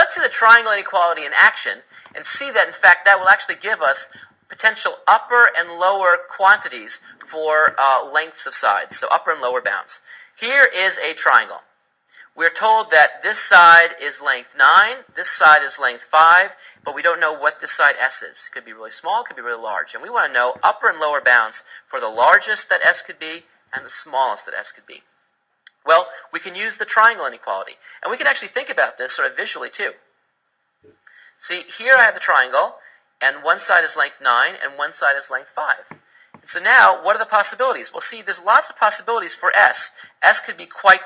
let's see the triangle inequality in action and see that, in fact, that will actually give us potential upper and lower quantities for lengths of sides, so upper and lower bounds. Here is a triangle. We're told that this side is length 9, this side is length 5, but we don't know what this side S is. It could be really small, it could be really large. And we want to know upper and lower bounds for the largest that S could be and the smallest that S could be. Well, we can use the triangle inequality. And we can actually think about this sort of visually too. See, here I have the triangle, and one side is length 9, and one side is length 5. And so now, what are the possibilities? Well, see, there's lots of possibilities for S. S could be quite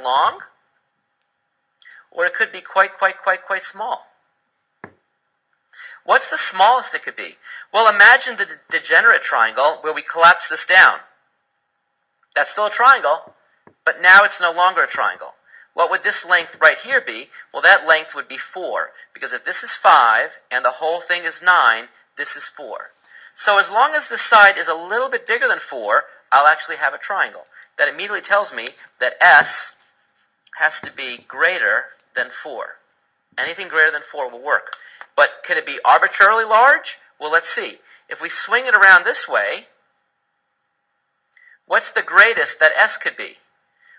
long, or it could be quite small. What's the smallest it could be? Well, imagine the degenerate triangle where we collapse this down. That's still a triangle, but now it's no longer a triangle. What would this length right here be? Well, that length would be 4, because if this is 5 and the whole thing is 9, this is 4. So as long as this side is a little bit bigger than 4, I'll actually have a triangle. That immediately tells me that S has to be greater than 4. Anything greater than 4 will work. But could it be arbitrarily large? Well, let's see. If we swing it around this way, what's the greatest that S could be?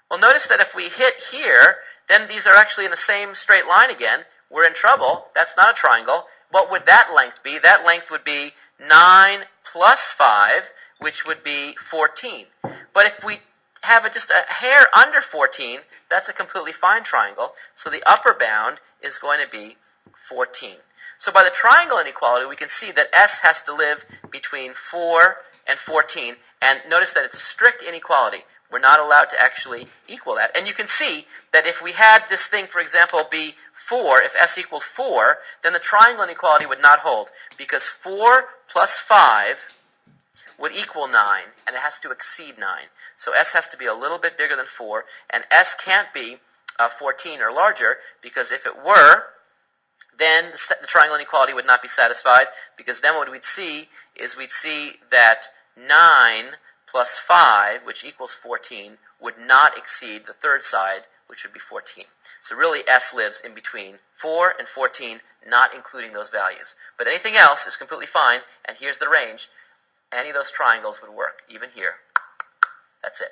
Well, notice that if we hit here, then these are actually in the same straight line again. We're in trouble. That's not a triangle. What would that length be? That length would be 9 plus 5, which would be 14. But if we have just a hair under 14, that's a completely fine triangle. So the upper bound is going to be 14. So by the triangle inequality, we can see that S has to live between 4 and 14. And notice that it's strict inequality. We're not allowed to actually equal that. And you can see that if we had this thing, for example, be 4, if S equaled 4, then the triangle inequality would not hold, because 4 plus 5 would equal 9, and it has to exceed 9. So S has to be a little bit bigger than 4, and S can't be 14 or larger, because if it were, then the triangle inequality would not be satisfied, because then what we'd see is we'd see that 9 plus 5, which equals 14, would not exceed the third side, which would be 14. So really S lives in between 4 and 14, not including those values. But anything else is completely fine, and here's the range. Any of those triangles would work, even here. That's it.